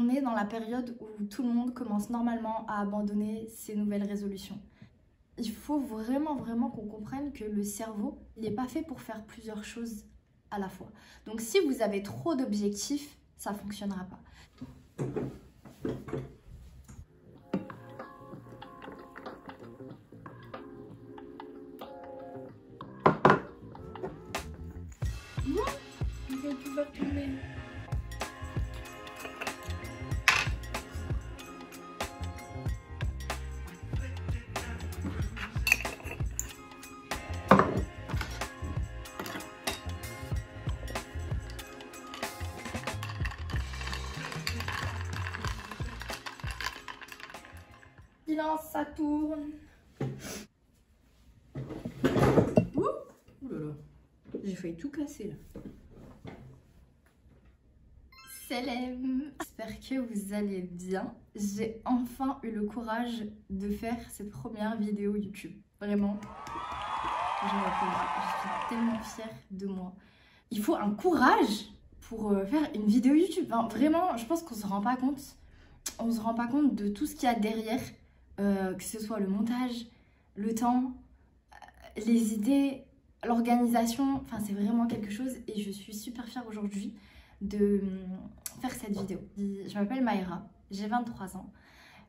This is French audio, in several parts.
On est dans la période où tout le monde commence normalement à abandonner ses nouvelles résolutions. Il faut vraiment qu'on comprenne que le cerveau, il n'est pas fait pour faire plusieurs choses à la fois. Donc si vous avez trop d'objectifs, ça ne fonctionnera pas. Vous allez pouvoir tomber. Silence, ça tourne. Ouh là là, j'ai failli tout casser là. Salam, j'espère que vous allez bien. J'ai enfin eu le courage de faire cette première vidéo YouTube. Vraiment, je suis tellement fière de moi. Il faut un courage pour faire une vidéo YouTube. Enfin, vraiment, je pense qu'on se rend pas compte. On se rend pas compte de tout ce qu'il y a derrière. Que ce soit le montage, le temps, les idées, l'organisation, enfin c'est vraiment quelque chose et je suis super fière aujourd'hui de faire cette vidéo. Je m'appelle Mayra, j'ai 23 ans,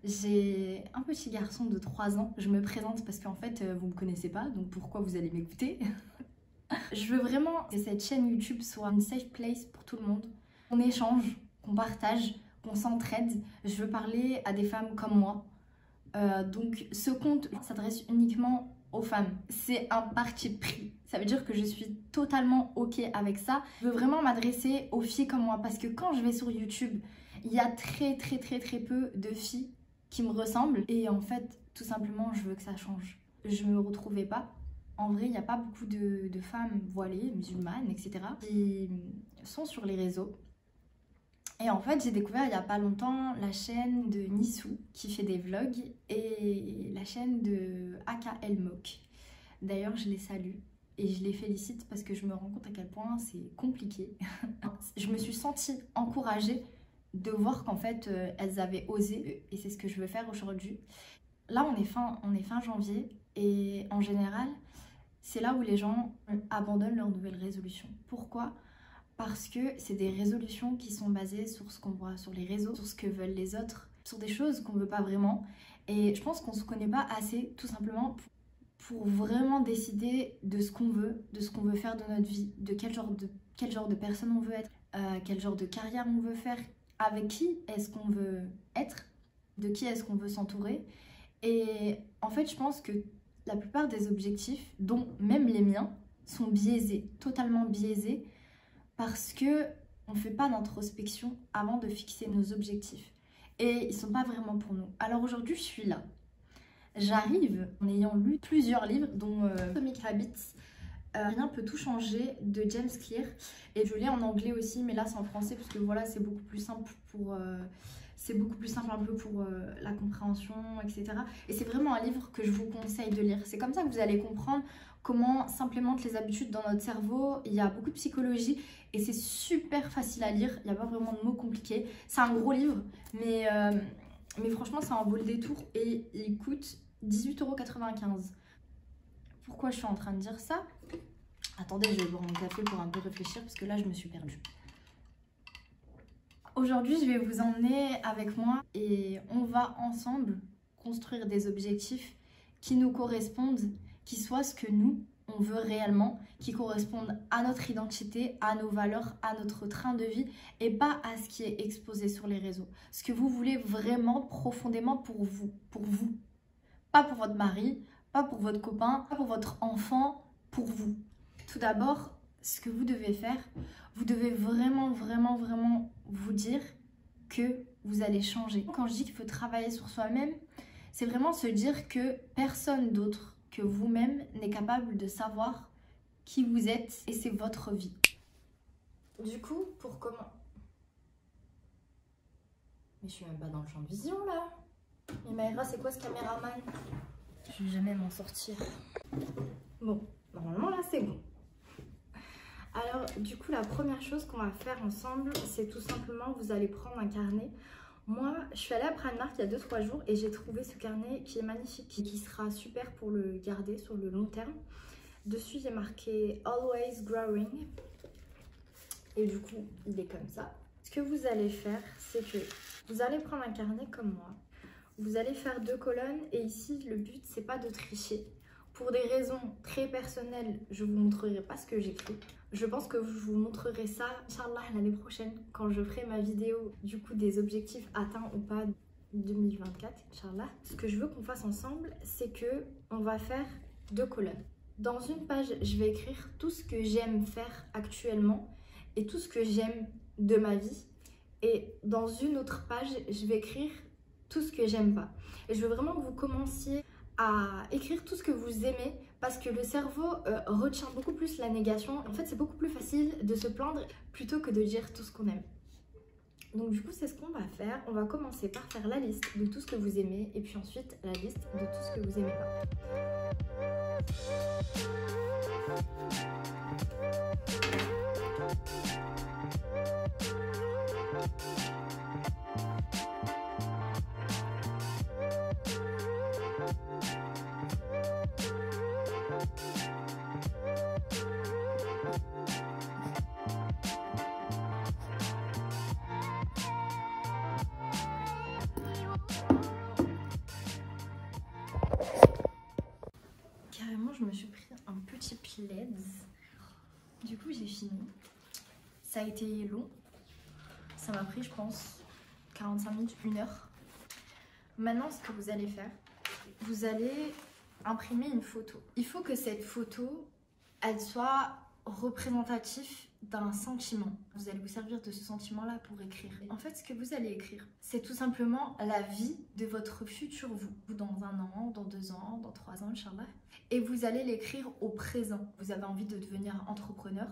j'ai un petit garçon de 3 ans, je me présente parce qu'en fait vous me connaissez pas, donc pourquoi vous allez m'écouter? Je veux vraiment que cette chaîne YouTube soit une safe place pour tout le monde, qu'on échange, qu'on partage, qu'on s'entraide. Je veux parler à des femmes comme moi. Donc ce compte s'adresse uniquement aux femmes. C'est un parti pris. Ça veut dire que je suis totalement ok avec ça. Je veux vraiment m'adresser aux filles comme moi parce que quand je vais sur YouTube, il y a très peu de filles qui me ressemblent. Et en fait, tout simplement, je veux que ça change. Je me retrouvais pas. En vrai, il n'y a pas beaucoup de femmes voilées, musulmanes, etc. qui sont sur les réseaux. Et en fait, j'ai découvert il n'y a pas longtemps la chaîne de Nissou qui fait des vlogs et la chaîne de AKL Mok. D'ailleurs, je les salue et je les félicite parce que je me rends compte à quel point c'est compliqué. Je me suis sentie encouragée de voir qu'en fait, elles avaient osé et c'est ce que je veux faire aujourd'hui. Là, on est fin janvier et en général, c'est là où les gens abandonnent leurs nouvelles résolutions. Pourquoi ? Parce que c'est des résolutions qui sont basées sur ce qu'on voit sur les réseaux, sur ce que veulent les autres, sur des choses qu'on ne veut pas vraiment. Et je pense qu'on ne se connaît pas assez, tout simplement, pour vraiment décider de ce qu'on veut faire de notre vie, de quel genre de personne on veut être, quel genre de carrière on veut faire, avec qui est-ce qu'on veut être, de qui est-ce qu'on veut s'entourer. Et en fait, je pense que la plupart des objectifs, dont même les miens, sont biaisés, totalement biaisés, parce que on ne fait pas d'introspection avant de fixer nos objectifs. Et ils ne sont pas vraiment pour nous. Alors aujourd'hui, je suis là. J'arrive en ayant lu plusieurs livres, dont Atomic Habits, Rien peut tout changer de James Clear. Et je l'ai en anglais aussi, mais là c'est en français, parce que voilà, c'est beaucoup plus simple pour... un peu pour la compréhension, etc. Et c'est vraiment un livre que je vous conseille de lire. C'est comme ça que vous allez comprendre comment s'implémentent les habitudes dans notre cerveau. Il y a beaucoup de psychologie et c'est super facile à lire. Il n'y a pas vraiment de mots compliqués. C'est un gros livre, mais franchement, ça en vaut le détour et il coûte 18,95 €. Pourquoi je suis en train de dire ça? Attendez, je vais boire mon café pour un peu réfléchir parce que là, je me suis perdue. Aujourd'hui, je vais vous emmener avec moi et on va ensemble construire des objectifs qui nous correspondent, qui soient ce que nous, on veut réellement, qui correspondent à notre identité, à nos valeurs, à notre train de vie et pas à ce qui est exposé sur les réseaux. Ce que vous voulez vraiment profondément pour vous. Pas pour votre mari, pas pour votre copain, pas pour votre enfant, pour vous. Tout d'abord, ce que vous devez faire, vous devez vraiment vous dire que vous allez changer. Quand je dis qu'il faut travailler sur soi-même, c'est vraiment se dire que personne d'autre que vous-même n'est capable de savoir qui vous êtes et c'est votre vie. Du coup, pour comment... Mais je suis même pas dans le champ de vision là. Mais Mayra, c'est quoi ce caméraman? Je vais jamais m'en sortir. Bon, normalement là c'est bon. Alors du coup la première chose qu'on va faire ensemble, c'est tout simplement vous allez prendre un carnet. Moi je suis allée à Primark il y a 2-3 jours et j'ai trouvé ce carnet qui est magnifique et qui sera super pour le garder sur le long terme. Dessus il y a marqué Always Growing et du coup il est comme ça. Ce que vous allez faire, c'est que vous allez prendre un carnet comme moi. Vous allez faire 2 colonnes et ici le but c'est pas de tricher. Pour des raisons très personnelles, je vous montrerai pas ce que j'écris. Je pense que je vous montrerai ça, Inch'Allah, l'année prochaine, quand je ferai ma vidéo du coup des objectifs atteints ou pas 2024, Inch'Allah. Ce que je veux qu'on fasse ensemble, c'est que on va faire 2 colonnes. Dans une page, je vais écrire tout ce que j'aime faire actuellement et tout ce que j'aime de ma vie. Et dans une autre page, je vais écrire tout ce que j'aime pas. Et je veux vraiment que vous commenciez à écrire tout ce que vous aimez parce que le cerveau retient beaucoup plus la négation. En fait, c'est beaucoup plus facile de se plaindre plutôt que de dire tout ce qu'on aime. Donc du coup, c'est ce qu'on va faire. On va commencer par faire la liste de tout ce que vous aimez et puis ensuite la liste de tout ce que vous aimez pas. Carrément, je me suis pris un petit plaid. Du coup, j'ai fini. Ça a été long. Ça m'a pris, je pense, 45 minutes, 1 heure. Maintenant, ce que vous allez faire, vous allez imprimer une photo. Il faut que cette photo, elle soit représentative d'un sentiment. Vous allez vous servir de ce sentiment-là pour écrire. En fait, ce que vous allez écrire, c'est tout simplement la vie de votre futur vous. Dans 1 an, dans 2 ans, dans 3 ans, Inch'Allah. Et vous allez l'écrire au présent. Vous avez envie de devenir entrepreneur,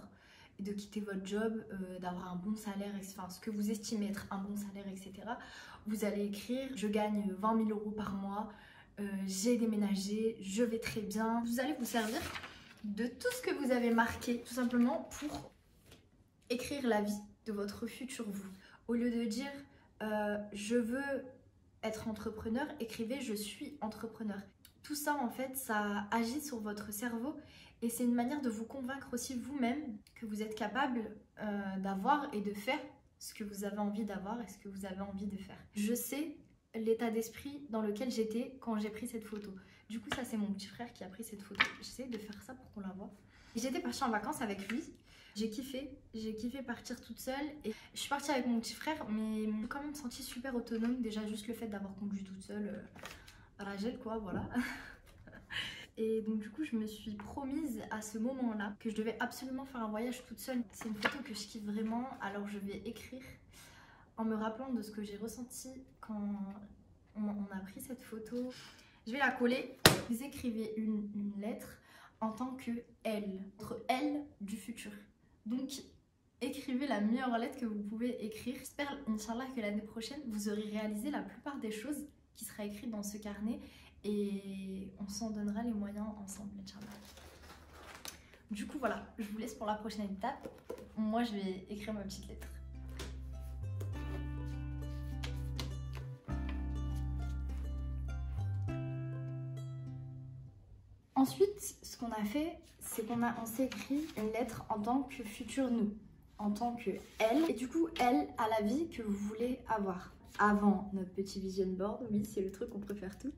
de quitter votre job, d'avoir un bon salaire, enfin ce que vous estimez être un bon salaire, etc. Vous allez écrire « Je gagne 20 000 € par mois, j'ai déménagé, je vais très bien ». Vous allez vous servir de tout ce que vous avez marqué, tout simplement pour écrire la vie de votre futur vous. Au lieu de dire je veux être entrepreneur, écrivez je suis entrepreneur. Tout ça en fait, ça agit sur votre cerveau et c'est une manière de vous convaincre aussi vous-même que vous êtes capable d'avoir et de faire ce que vous avez envie d'avoir et ce que vous avez envie de faire. Je sais l'état d'esprit dans lequel j'étais quand j'ai pris cette photo. Du coup, ça c'est mon petit frère qui a pris cette photo. J'essaie de faire ça pour qu'on la voit. J'étais partie en vacances avec lui. J'ai kiffé partir toute seule. Et je suis partie avec mon petit frère, mais je me suis quand même sentie super autonome. Déjà, juste le fait d'avoir conduit toute seule, Ragel quoi, voilà. Et donc du coup, je me suis promise à ce moment-là que je devais absolument faire un voyage toute seule. C'est une photo que je kiffe vraiment, alors je vais écrire en me rappelant de ce que j'ai ressenti quand on a pris cette photo. Je vais la coller. Vous écrivez une lettre en tant que elle, entre elle du futur. Donc écrivez la meilleure lettre que vous pouvez écrire. J'espère, Inch'Allah, que l'année prochaine, vous aurez réalisé la plupart des choses qui sera écrite dans ce carnet et on s'en donnera les moyens ensemble, Inch'Allah. Du coup, voilà, je vous laisse pour la prochaine étape. Moi, je vais écrire ma petite lettre. Ensuite, ce qu'on a fait, c'est qu'on s'est écrit une lettre en tant que futur nous, en tant que elle. Et du coup, elle a la vie que vous voulez avoir. Avant notre petit vision board, oui, c'est le truc qu'on préfère toutes.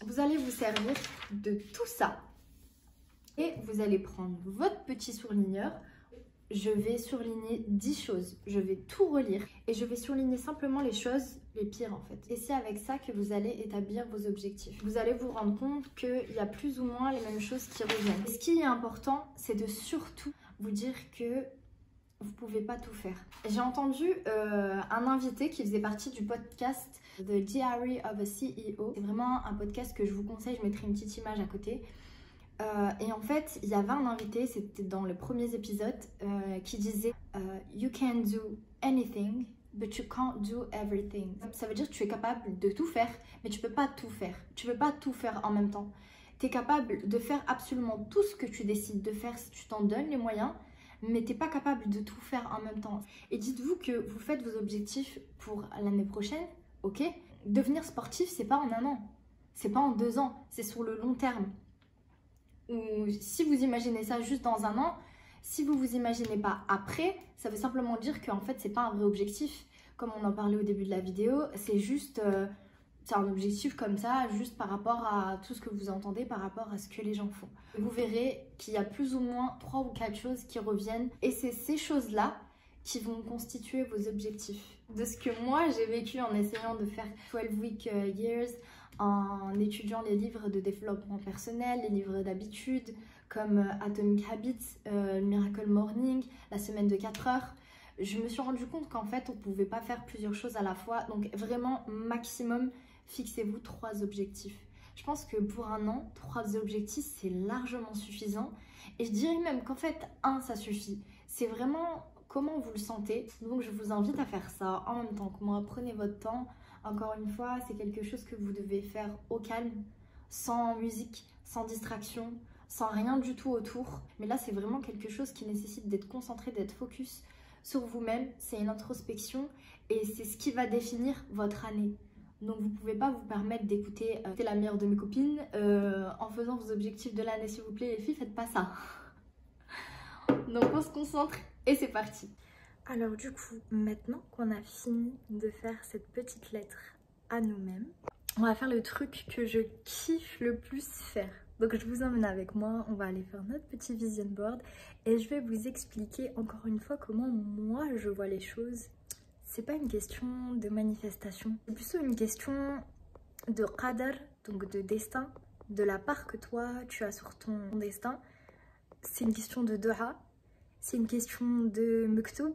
Vous allez vous servir de tout ça. Et vous allez prendre votre petit surligneur. Je vais surligner 10 choses. Je vais tout relire. Et je vais surligner simplement les choses les pires en fait. Et c'est avec ça que vous allez établir vos objectifs. Vous allez vous rendre compte qu'il y a plus ou moins les mêmes choses qui reviennent. Et ce qui est important, c'est de surtout vous dire que vous pouvez pas tout faire. J'ai entendu un invité qui faisait partie du podcast The Diary of a CEO. C'est vraiment un podcast que je vous conseille, je mettrai une petite image à côté. Et en fait, il y avait un invité, c'était dans les premiers épisodes, qui disait You can do anything, but you can't do everything. Ça veut dire que tu es capable de tout faire, mais tu peux pas tout faire. Tu peux pas tout faire en même temps. Tu es capable de faire absolument tout ce que tu décides de faire si tu t'en donnes les moyens, mais t'es pas capable de tout faire en même temps. Et dites-vous que vous faites vos objectifs pour l'année prochaine, ok? Devenir sportif, c'est pas en 1 an, c'est pas en 2 ans, c'est sur le long terme. Ou si vous imaginez ça juste dans 1 an, si vous vous imaginez pas après, ça veut simplement dire qu'en fait c'est pas un vrai objectif. Comme on en parlait au début de la vidéo, c'est juste c'est un objectif comme ça, juste par rapport à tout ce que vous entendez, par rapport à ce que les gens font. Vous verrez qu'il y a plus ou moins 3 ou 4 choses qui reviennent et c'est ces choses-là qui vont constituer vos objectifs. De ce que moi j'ai vécu en essayant de faire 12 Week Years, en étudiant les livres de développement personnel, les livres d'habitude comme Atomic Habits, Miracle Morning, la semaine de 4 heures, je me suis rendu compte qu'en fait on ne pouvait pas faire plusieurs choses à la fois. Donc vraiment maximum, fixez-vous 3 objectifs. Je pense que pour 1 an, 3 objectifs c'est largement suffisant. Et je dirais même qu'en fait 1 ça suffit. C'est vraiment comment vous le sentez. Donc je vous invite à faire ça en même temps que moi. Prenez votre temps. Encore une fois, c'est quelque chose que vous devez faire au calme, sans musique, sans distraction, sans rien du tout autour. Mais là, c'est vraiment quelque chose qui nécessite d'être concentré, d'être focus sur vous-même. C'est une introspection et c'est ce qui va définir votre année. Donc vous ne pouvez pas vous permettre d'écouter « T'es la meilleure de mes copines » en faisant vos objectifs de l'année, s'il vous plaît, les filles, faites pas ça. Donc on se concentre et c'est parti. Alors du coup, maintenant qu'on a fini de faire cette petite lettre à nous-mêmes, on va faire le truc que je kiffe le plus faire. Donc je vous emmène avec moi, on va aller faire notre petit vision board et je vais vous expliquer encore une fois comment moi je vois les choses. C'est pas une question de manifestation, c'est plutôt une question de qadar, donc de destin, de la part que toi tu as sur ton destin. C'est une question de dua, c'est une question de mektoub.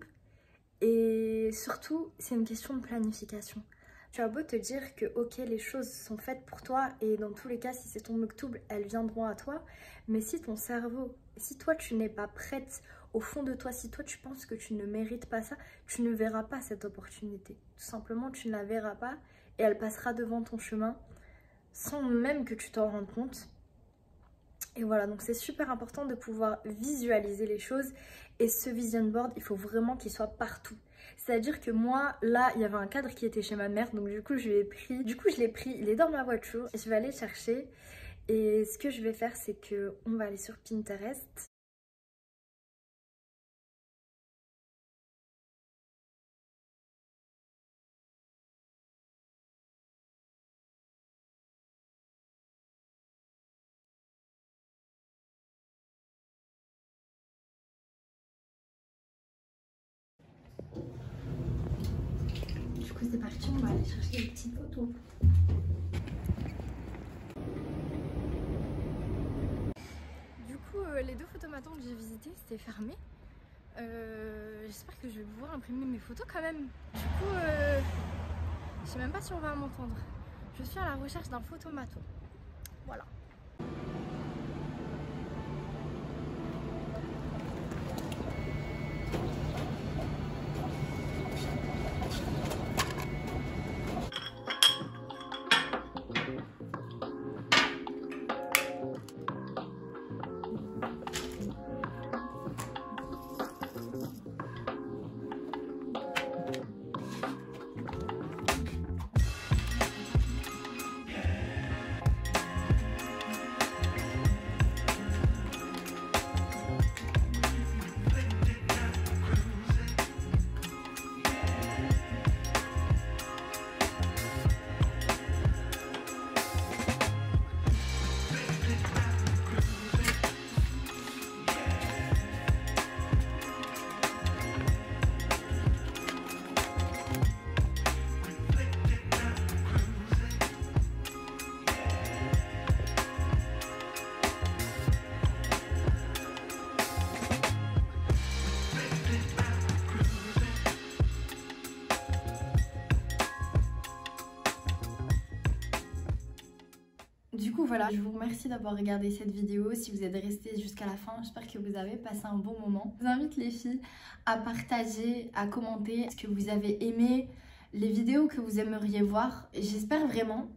Et surtout, c'est une question de planification. Tu as beau te dire que ok, les choses sont faites pour toi et dans tous les cas, si c'est ton mektoub, elles viendront à toi. Mais si ton cerveau, si toi tu n'es pas prête au fond de toi, si toi tu penses que tu ne mérites pas ça, tu ne verras pas cette opportunité. Tout simplement, tu ne la verras pas et elle passera devant ton chemin sans même que tu t'en rendes compte. Et voilà, donc c'est super important de pouvoir visualiser les choses. Et ce vision board, il faut vraiment qu'il soit partout. C'est-à-dire que moi, là, il y avait un cadre qui était chez ma mère. Donc du coup, je l'ai pris. Il est dans ma voiture. Et je vais aller le chercher. Et ce que je vais faire, c'est qu'on va aller sur Pinterest. Du coup, c'est parti, on va aller chercher les petites photos. Du coup, les 2 photomatons que j'ai visités, c'était fermé. J'espère que je vais pouvoir imprimer mes photos quand même. Du coup, je sais même pas si on va m'entendre. Je suis à la recherche d'un photomaton. Voilà. Du coup voilà, je vous remercie d'avoir regardé cette vidéo. Si vous êtes restés jusqu'à la fin, j'espère que vous avez passé un bon moment. Je vous invite les filles à partager, à commenter ce que vous avez aimé, les vidéos que vous aimeriez voir. J'espère vraiment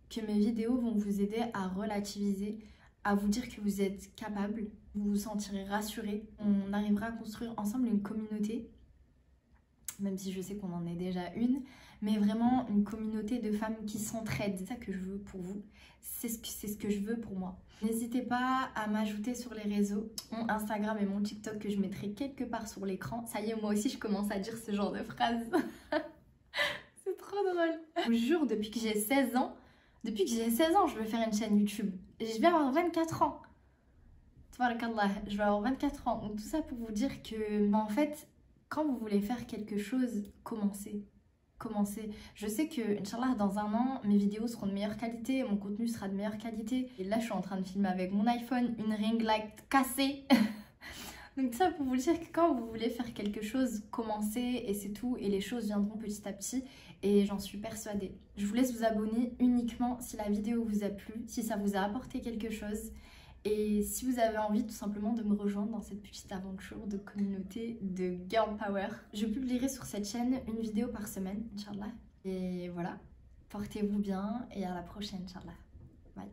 que mes vidéos vont vous aider à relativiser, à vous dire que vous êtes capable, vous vous sentirez rassurés. On arrivera à construire ensemble une communauté, même si je sais qu'on en est déjà une, mais vraiment une communauté de femmes qui s'entraident. C'est ça que je veux pour vous, c'est ce que je veux pour moi. N'hésitez pas à m'ajouter sur les réseaux, mon Instagram et mon TikTok que je mettrai quelque part sur l'écran. Ça y est, moi aussi je commence à dire ce genre de phrases. C'est trop drôle. Je vous jure, depuis que j'ai 16 ans, je veux faire une chaîne YouTube. Et je vais avoir 24 ans. Tabarakallah, je vais avoir 24 ans. Donc tout ça pour vous dire que, en fait, quand vous voulez faire quelque chose, commencez. Je sais que, Inch'Allah, dans un an, mes vidéos seront de meilleure qualité, mon contenu sera de meilleure qualité. Et là, je suis en train de filmer avec mon iPhone, une ring light cassée. Donc ça pour vous dire que quand vous voulez faire quelque chose, commencez et c'est tout. Et les choses viendront petit à petit et j'en suis persuadée. Je vous laisse vous abonner uniquement si la vidéo vous a plu, si ça vous a apporté quelque chose. Et si vous avez envie tout simplement de me rejoindre dans cette petite aventure de communauté de Girl Power, je publierai sur cette chaîne une vidéo par semaine, Inch'Allah. Et voilà, portez-vous bien et à la prochaine, Inch'Allah. Bye.